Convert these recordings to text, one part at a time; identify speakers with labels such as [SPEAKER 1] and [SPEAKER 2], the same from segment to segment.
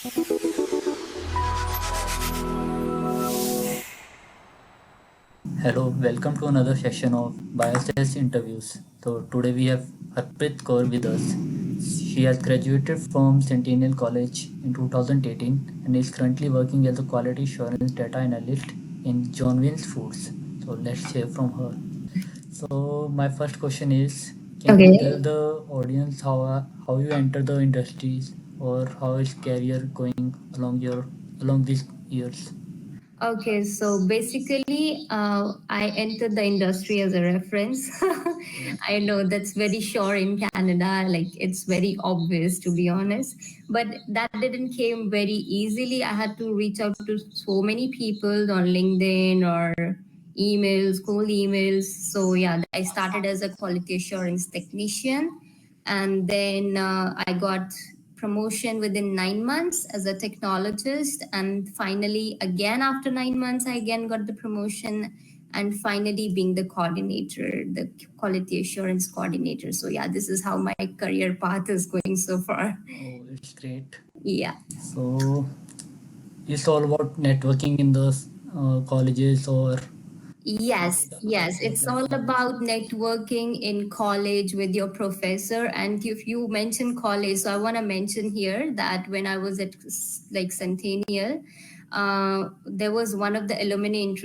[SPEAKER 1] Hello, welcome to another session of Biotest interviews. So today we have Harpreet Kaur with us. She has graduated from Centennial College in 2018 and is currently working as a quality assurance data analyst in John Wayne's Foods. So let's hear from her. So my first question is, can you tell
[SPEAKER 2] Okay.
[SPEAKER 1] the audience how you enter the industries or how is career going along these years?
[SPEAKER 2] Okay, so basically, I entered the industry as a reference.
[SPEAKER 1] Yeah.
[SPEAKER 2] I know that's very sure in Canada, like it's very obvious to be honest, but that didn't came very easily. I had to reach out to so many people on LinkedIn or emails, cold emails. So yeah, I started as a quality assurance technician, and then I got promotion within 9 months as a technologist, and finally again after 9 months I again got the promotion, and finally being the coordinator, the quality assurance coordinator. So yeah, this is how my career path is going so far.
[SPEAKER 1] Oh, it's great.
[SPEAKER 2] Yeah.
[SPEAKER 1] So it's all about networking in the colleges or
[SPEAKER 2] Yes, yes.
[SPEAKER 1] other
[SPEAKER 2] It's all
[SPEAKER 1] platforms.
[SPEAKER 2] about networking in college with your professor. And if you mention college, so I want to mention here that when I was at like Centennial, there was one of the alumni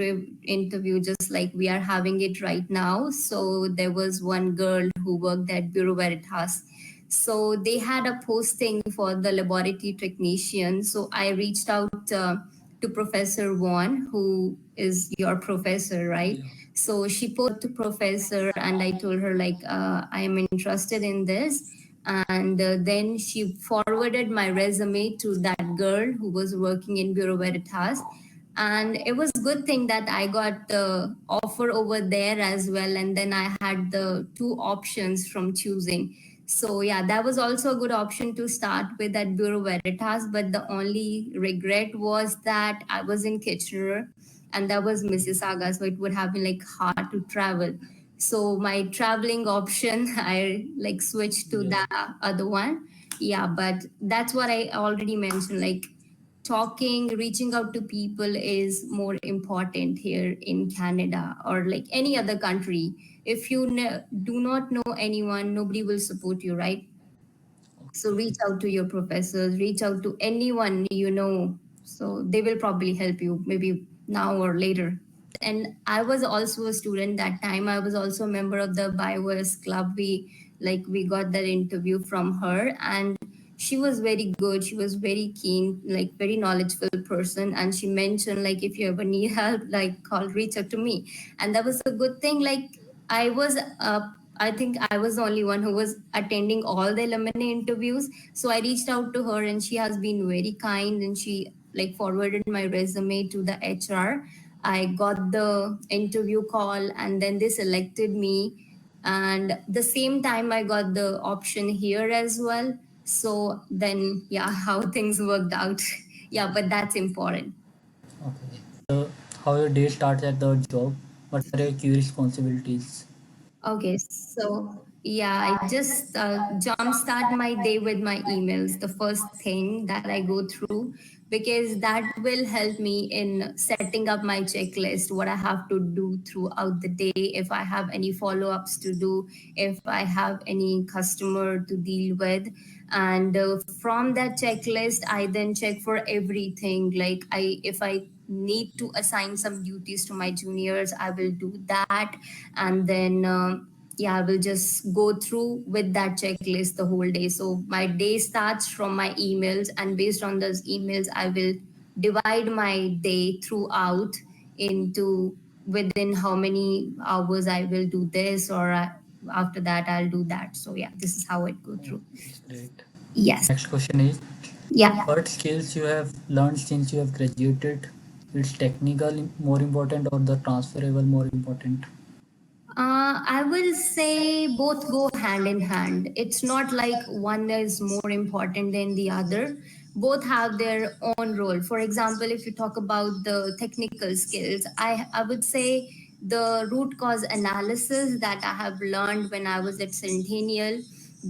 [SPEAKER 2] interview, just like we are having it right now. So there was one girl who worked at Bureau Veritas. So they had a posting for the laboratory technician. So I reached out to Professor Vaughn, who is your professor, right?
[SPEAKER 1] Yeah.
[SPEAKER 2] So she posted to professor, and I told her like I am interested in this, and then she forwarded my resume to that girl who was working in Bureau Veritas, and it was good thing that I got the offer over there as well, and then I had the two options from choosing. So yeah, that was also a good option to start with at Bureau Veritas, but the only regret was that I was in Kitchener and that was Mississauga, so it would have been like hard to travel. So my traveling option, I like switched to
[SPEAKER 1] Yeah.
[SPEAKER 2] the other one. Yeah, but that's what I already mentioned. Like talking, reaching out to people is more important here in Canada or like any other country. If you do not know anyone, nobody will support you, right? So
[SPEAKER 1] Okay.
[SPEAKER 2] reach out to your professors, reach out to anyone you know. So they will probably help you maybe now or later. And I was also a student that time. I was also a member of the BioS club. We got that interview from her, and she was very good. She was very keen, like very knowledgeable person. And she mentioned like if you ever need help, like call, reach out to me. And that was a good thing. Like I was I think I was the only one who was attending all the alumni interviews. So I reached out to her, and she has been very kind, and she like forwarded my resume to the HR. I got the interview call, and then they selected me. And the same time, I got the option here as well. So then, yeah, how things worked out. Yeah, but that's important.
[SPEAKER 1] Okay. How your day starts at the job? What are your key responsibilities?
[SPEAKER 2] Okay, so yeah, I just jumpstart my day with my emails, the first thing that I go through, because that will help me in setting up my checklist, what I have to do throughout the day, if I have any follow ups to do, if I have any customer to deal with. And from that checklist, I then check for everything. Like if I need to assign some duties to my juniors, I will do that. And then yeah, I will just go through with that checklist the whole day. So my day starts from my emails, and based on those emails I will divide my day throughout into within how many hours I will do this, or after that I'll do that. So yeah, this is how it go
[SPEAKER 1] Oh,
[SPEAKER 2] through.
[SPEAKER 1] it's great.
[SPEAKER 2] Yes.
[SPEAKER 1] Next question is,
[SPEAKER 2] Yeah.
[SPEAKER 1] what skills you have learned since you have graduated? Is technical more important or the transferable more important?
[SPEAKER 2] I will say both go hand in hand. It's not like one is more important than the other. Both have their own role. For example, if you talk about the technical skills, I would say the root cause analysis that I have learned when I was at Centennial.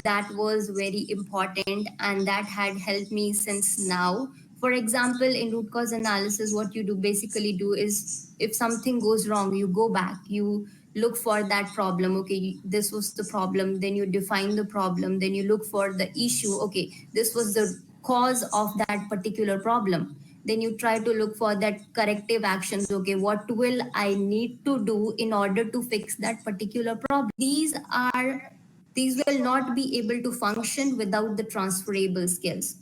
[SPEAKER 2] That was very important, and that had helped me since now. For example, in root cause analysis, what you do basically do is, if something goes wrong, you go back, you look for that problem. Okay, this was the problem, then you define the problem, then you look for the issue. Okay, this was the cause of that particular problem, then you try to look for that corrective actions. Okay, what will I need to do in order to fix that particular problem? These will not be able to function without the transferable skills.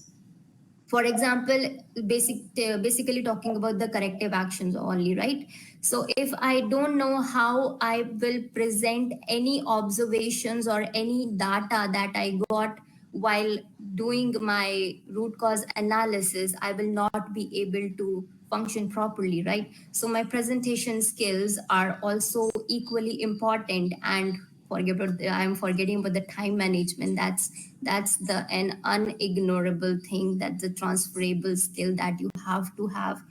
[SPEAKER 2] For example, basically talking about the corrective actions only, right? So if I don't know how I will present any observations or any data that I got while doing my root cause analysis, I will not be able to function properly, right? So my presentation skills are also equally important. And I'm forgetting about the time management. That's the an unignorable thing, that the transferable skill that you have to have.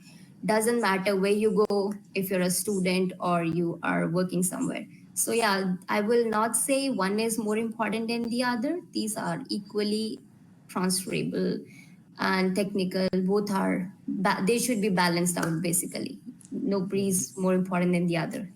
[SPEAKER 2] Doesn't matter where you go, if you're a student or you are working somewhere. So yeah, I will not say one is more important than the other. These are equally transferable and technical. Both are they should be balanced out basically. Nobody
[SPEAKER 1] Okay.
[SPEAKER 2] is more important than the other.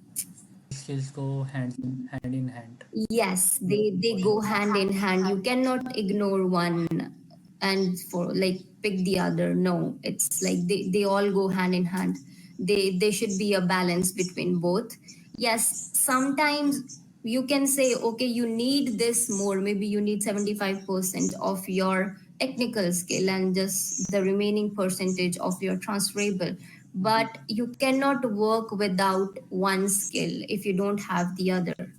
[SPEAKER 1] These skills go hand in hand.
[SPEAKER 2] Yes, they go hand in hand. You cannot ignore one and for like pick the other. No, it's like they all go hand in hand. They should be a balance between both. Yes, sometimes you can say, okay, you need this more. Maybe you need 75% of your technical skill and just the remaining percentage of your transferable. But you cannot work without one skill if you don't have the other.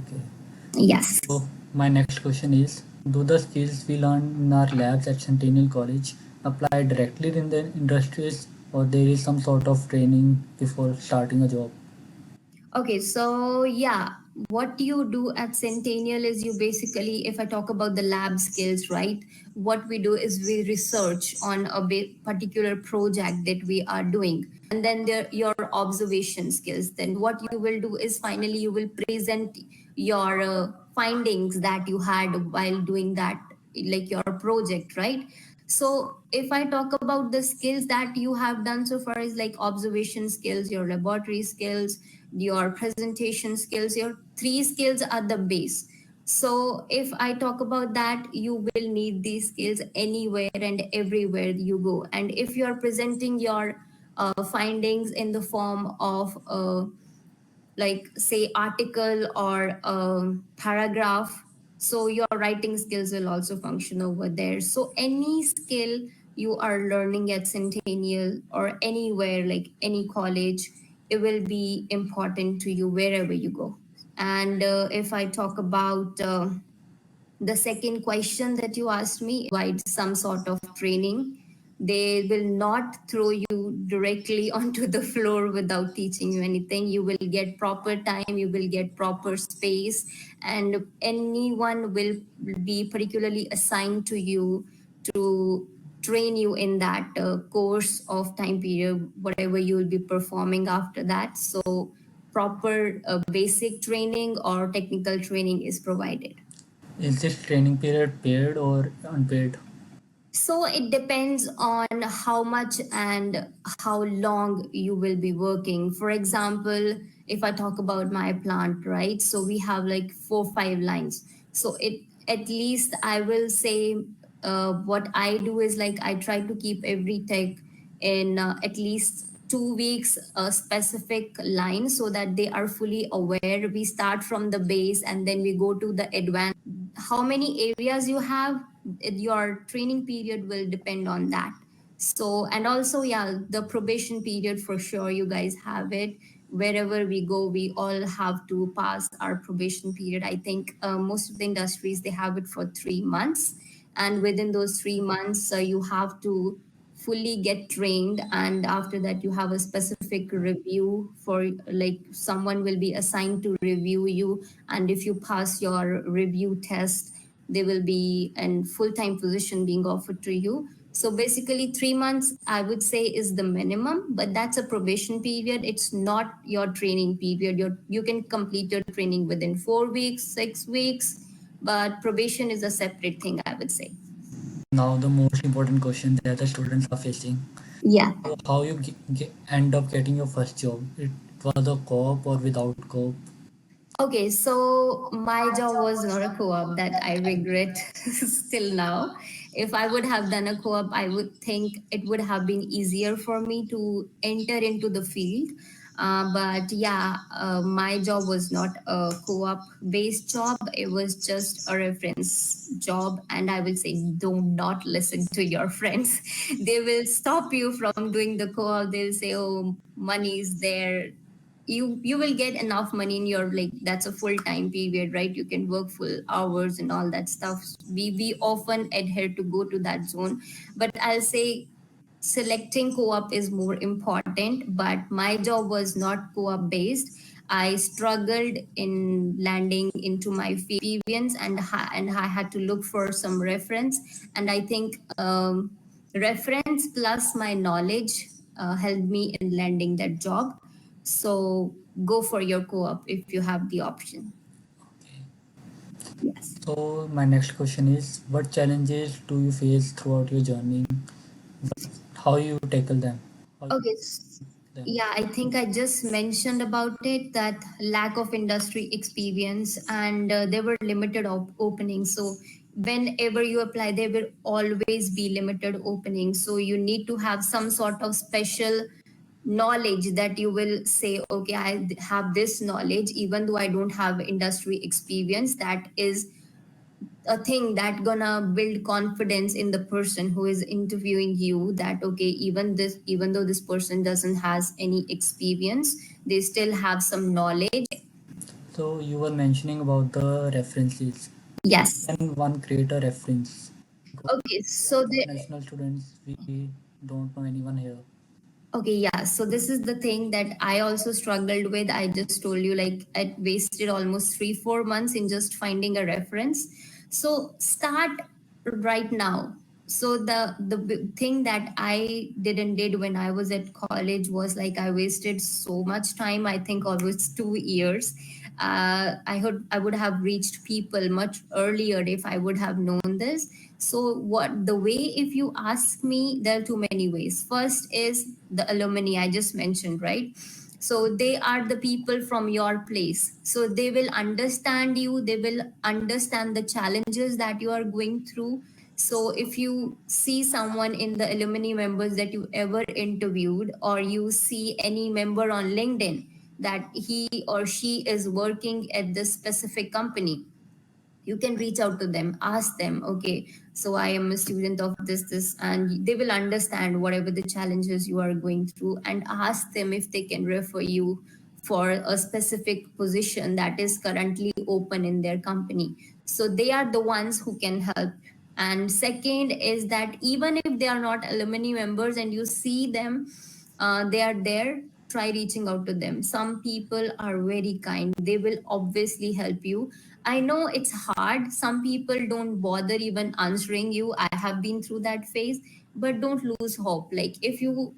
[SPEAKER 1] Okay.
[SPEAKER 2] Yes.
[SPEAKER 1] So my next question is, do the skills we learn in our labs at Centennial College apply directly in the industries, or there is some sort of training before starting a job?
[SPEAKER 2] Okay, so yeah, what you do at Centennial is you basically, if I talk about the lab skills, right? What we do is we research on a particular project that we are doing, and then there your observation skills. Then what you will do is finally you will present your findings that you had while doing that, like your project, right? So if I talk about the skills that you have done so far is like observation skills, your laboratory skills, your presentation skills, your three skills are the base. So if I talk about that, you will need these skills anywhere and everywhere you go. And if you are presenting your findings in the form of like say article or a paragraph, so your writing skills will also function over there. So any skill you are learning at Centennial or anywhere, like any college, it will be important to you wherever you go. And if I talk about the second question that you asked me, provide some sort of training. They will not throw you directly onto the floor without teaching you anything. You will get proper time, you will get proper space, and anyone will be particularly assigned to you to train you in that course of time period, whatever you will be performing after that. So proper basic training or technical training is provided.
[SPEAKER 1] Is this training period paid or unpaid?
[SPEAKER 2] So it depends on how much and how long you will be working. For example, if I talk about my plant, right? So we have like 4 5 lines. So it at least I will say what I do is like I try to keep every tech in at least 2 weeks a specific line so that they are fully aware. We start from the base and then we go to the advanced. How many areas you have, your training period will depend on that. So and also yeah, the probation period for sure you guys have it. Wherever we go, we all have to pass our probation period. I think most of the industries they have it for 3 months, and within those 3 months you have to fully get trained, and after that you have a specific review for like someone will be assigned to review you, and if you pass your review test there will be a full-time position being offered to you. So basically 3 months I would say is the minimum, but that's a probation period. It's not your training period. You can complete your training within 4 weeks, 6 weeks, but probation is a separate thing, I would say.
[SPEAKER 1] Now the most important question that the students are facing.
[SPEAKER 2] Yeah.
[SPEAKER 1] So how you end up getting your first job? It was a co-op or without co-op?
[SPEAKER 2] Okay, so my job was not a co-op that I regret still now. If I would have done a co-op, I would think it would have been easier for me to enter into the field. But yeah, my job was not a co-op based job. It was just a reference job. And I will say, do not listen to your friends. They will stop you from doing the co-op. They'll say, oh, money is there, you will get enough money in your, like, that's a full time period, right? You can work full hours and all that stuff. We often adhere to go to that zone, but I'll say selecting co-op is more important, but my job was not co-op based. I struggled in landing into my experience, and I had to look for some reference. And I think reference plus my knowledge helped me in landing that job. So go for your co-op if you have the option.
[SPEAKER 1] Okay.
[SPEAKER 2] Yes.
[SPEAKER 1] So my next question is, what challenges do you face throughout your journey? How you tackle them? How you
[SPEAKER 2] Okay.
[SPEAKER 1] them?
[SPEAKER 2] Yeah, I think I just mentioned about it, that lack of industry experience, and there were limited openings. So whenever you apply, there will always be limited openings. So you need to have some sort of special knowledge that you will say, okay, I have this knowledge, even though I don't have industry experience. That is a thing that gonna build confidence in the person who is interviewing you, that okay, even though this person doesn't has any experience, they still have some knowledge.
[SPEAKER 1] So you were mentioning about the references.
[SPEAKER 2] Yes.
[SPEAKER 1] Can one create a reference? Because
[SPEAKER 2] Okay,
[SPEAKER 1] we are
[SPEAKER 2] so the
[SPEAKER 1] international students. We don't know anyone here.
[SPEAKER 2] okay, yeah. So this is the thing that I also struggled with. I just told you, like, I wasted almost 3 4 months in just finding a reference. So start right now. So the thing that I didn't did when I was at college was, like, I wasted so much time. I think almost 2 years. I would have reached people much earlier if I would have known this. So what the way, if you ask me, there are too many ways. First is the alumni I just mentioned, right? So they are the people from your place. So they will understand you, they will understand the challenges that you are going through. So if you see someone in the alumni members that you ever interviewed, or you see any member on LinkedIn that he or she is working at this specific company, you can reach out to them, ask them, okay, so I am a student of this, and they will understand whatever the challenges you are going through, and ask them if they can refer you for a specific position that is currently open in their company. So they are the ones who can help. And second is that even if they are not alumni members and you see them, they are there, try reaching out to them. Some people are very kind, they will obviously help you. I know it's hard. Some people don't bother even answering you. I have been through that phase, but don't lose hope. Like, if you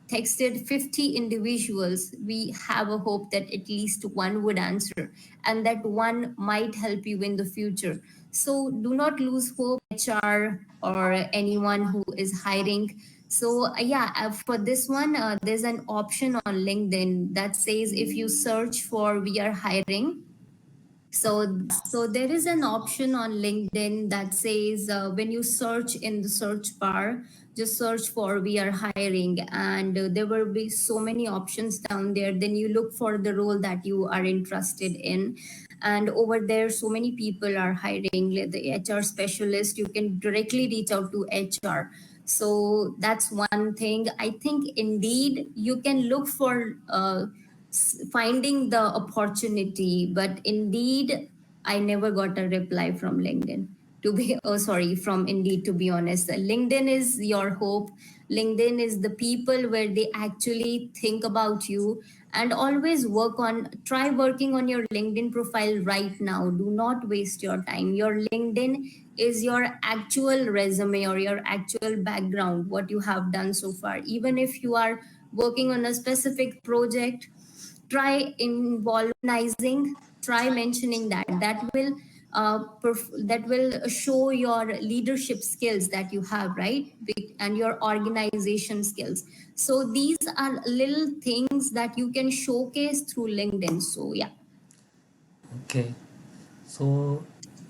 [SPEAKER 2] texted 50 individuals, we have a hope that at least one would answer, and that one might help you in the future. So do not lose hope, HR or anyone who is hiring. So yeah, for this one, there's an option on LinkedIn that says, if you search for "we are hiring," so there is an option on LinkedIn that says, when you search in the search bar, just search for "we are hiring," and there will be so many options down there. Then you look for the role that you are interested in, and over there, so many people are hiring. Like the HR specialist, you can directly reach out to HR. So that's one thing. I think indeed you can look for finding the opportunity, but indeed I never got a reply from LinkedIn, to be oh sorry, from Indeed, to be honest. LinkedIn is your hope. LinkedIn is the people where they actually think about you. And always try working on your LinkedIn profile right now. Do not waste your time. Your LinkedIn is your actual resume, or your actual background, what you have done so far. Even if you are working on a specific project, try involving, try mentioning that. That will that will show your leadership skills that you have, right? And your organization skills. So these are little things that you can showcase through LinkedIn. So yeah.
[SPEAKER 1] Okay. So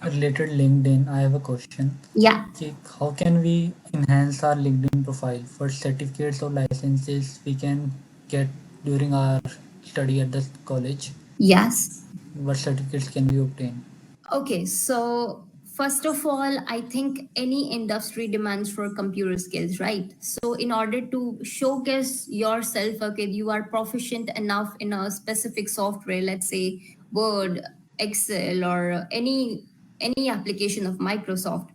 [SPEAKER 1] related LinkedIn, I have a question.
[SPEAKER 2] Yeah.
[SPEAKER 1] Okay, how can we enhance our LinkedIn profile for certificates or licenses we can get during our study at the college?
[SPEAKER 2] Yes.
[SPEAKER 1] What certificates can we obtain?
[SPEAKER 2] Okay, so first of all, I think any industry demands for computer skills, right? So in order to showcase yourself, okay, you are proficient enough in a specific software, let's say Word, Excel, or any application of Microsoft.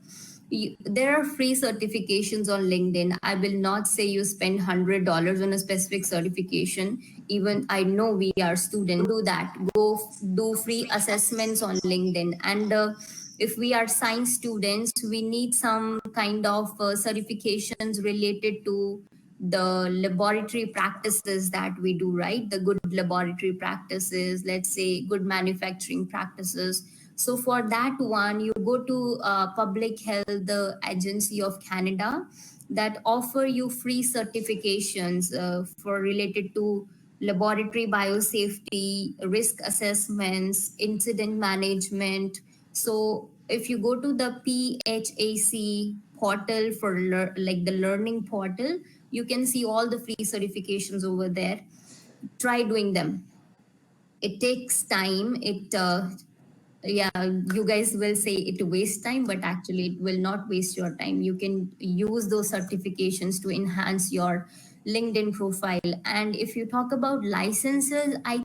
[SPEAKER 2] There are free certifications on LinkedIn. I will not say you spend $100 on a specific certification. Even I know we are students, do that. Go do free assessments on LinkedIn. And if we are science students, we need some kind of certifications related to the laboratory practices that we do, right? The good laboratory practices, let's say good manufacturing practices. So for that one, you go to Public Health Agency of Canada that offer you free certifications for related to laboratory biosafety, risk assessments, incident management. So if you go to the PHAC portal for like the learning portal, you can see all the free certifications over there. Try doing them. It takes time. It Yeah, you guys will say it wastes time, but actually it will not waste your time. You can use those certifications to enhance your LinkedIn profile. And if you talk about licenses, I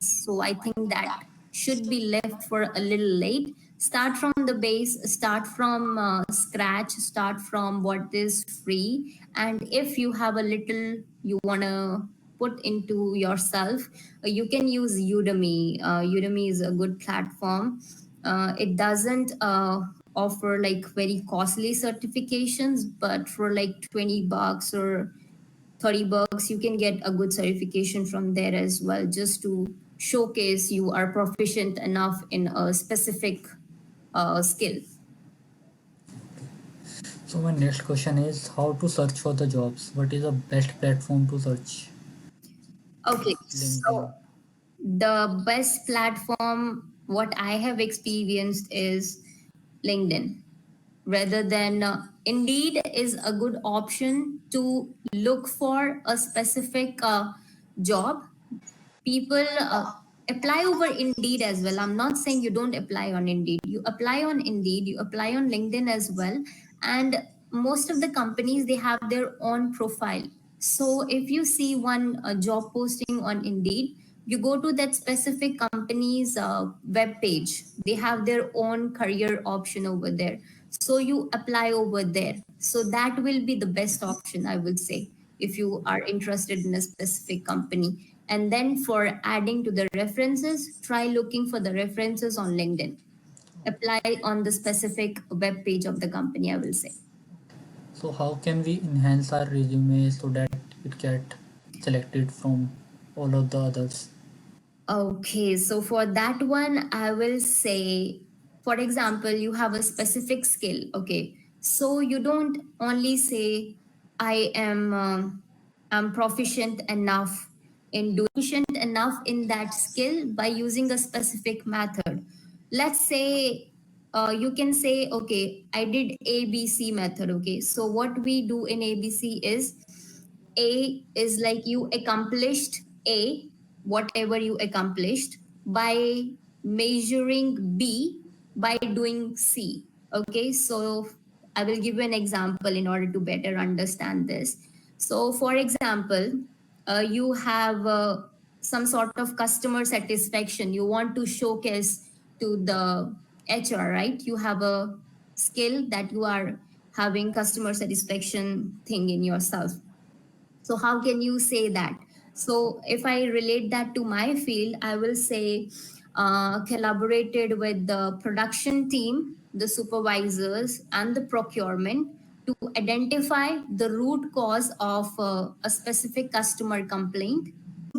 [SPEAKER 2] think that should be left for a little late. Start from the base, start from scratch, start from what is free. And if you have a little you want to put into yourself, you can use Udemy. Udemy is a good platform. It doesn't offer like very costly certifications, but for like 20 bucks or 30 bucks, you can get a good certification from there as well, just to showcase you are proficient enough in a specific skill.
[SPEAKER 1] So my next question is how to search for the jobs. What is the best platform to search?
[SPEAKER 2] Okay,
[SPEAKER 1] LinkedIn.
[SPEAKER 2] so the best platform, what I have experienced is LinkedIn. Rather than Indeed is a good option to look for a specific job. People apply over Indeed as well. I'm not saying you don't apply on Indeed. You apply on Indeed, you apply on LinkedIn as well. And most of the companies, they have their own profile. So if you see one job posting on Indeed, you go to that specific company's web page. They have their own career option over there. So you apply over there. So that will be the best option, I would say, if you are interested in a specific company. And then for adding to the references, try looking for the references on LinkedIn. Apply on the specific web page of the company, I will say.
[SPEAKER 1] So how can we enhance our resume so that it get selected from all of the others?
[SPEAKER 2] Okay, so for that one, I will say, for example, you have a specific skill. Okay, so you don't only say, I am I'm proficient enough in that skill by using a specific method. Let's say you can say, okay, I did ABC method. Okay, so what we do in ABC is, A is like you accomplished A, whatever you accomplished, by measuring B by doing C. Okay, so I will give you an example in order to better understand this. So, for example, you have some sort of customer satisfaction you want to showcase to the HR, right? You have a skill that you are having customer satisfaction thing in yourself. So how can you say that? So if I relate that to my field, I will say collaborated with the production team, the supervisors, and the procurement to identify the root cause of a specific customer complaint.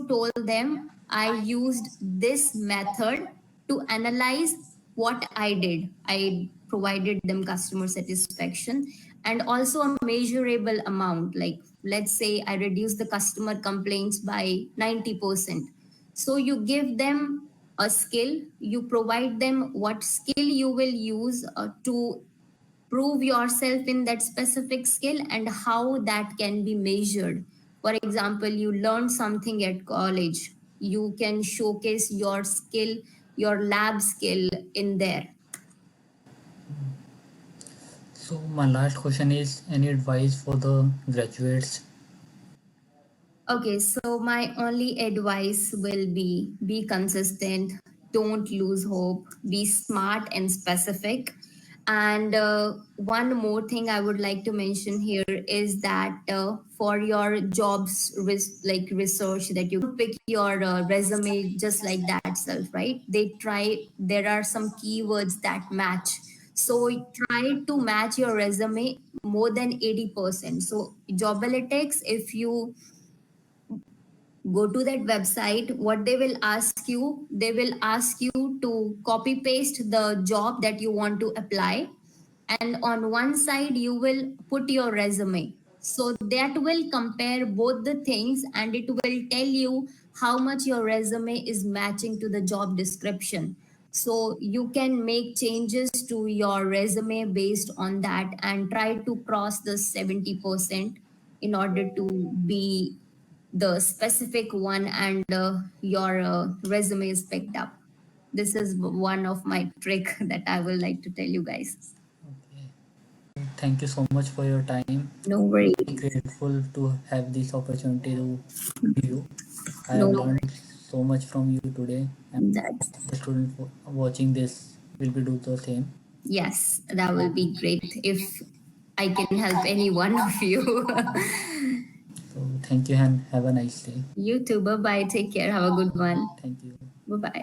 [SPEAKER 2] Told them I used this method to analyze what I did. I provided them customer satisfaction and also a measurable amount. Like, let's say I reduced the customer complaints by 90%. So you give them a skill, you provide them what skill you will use to prove yourself in that specific skill and how that can be measured. For example, you learn something at college, you can showcase your skill, your lab skill in there.
[SPEAKER 1] So my last question is, any advice for the graduates?
[SPEAKER 2] Okay, so my only advice will be consistent, don't lose hope, be smart and specific. And one more thing I would like to mention here is that for your jobs like research, that you pick your resume just like that self, right? They try, there are some keywords that match. So try to match your resume more than 80%. So Jobalytics, if you go to that website, what they will ask you, they will ask you to copy paste the job that you want to apply, and on one side you will put your resume, so that will compare both the things and it will tell you how much your resume is matching to the job description. So you can make changes to your resume based on that and try to cross the 70% in order to be the specific one, and your resume is picked up. This is one of my trick that I will like to tell you guys.
[SPEAKER 1] Okay. Thank you so much for your time.
[SPEAKER 2] No worries.
[SPEAKER 1] Grateful to have this opportunity to meet you. I
[SPEAKER 2] No
[SPEAKER 1] have
[SPEAKER 2] worries.
[SPEAKER 1] learned so much from you today, and
[SPEAKER 2] That's,
[SPEAKER 1] the student watching this will be do the same.
[SPEAKER 2] yes, that will be great if I can help any one of you.
[SPEAKER 1] So thank you and have a nice day.
[SPEAKER 2] You too. Bye bye. Take care. Have a good one.
[SPEAKER 1] Thank you.
[SPEAKER 2] Bye bye.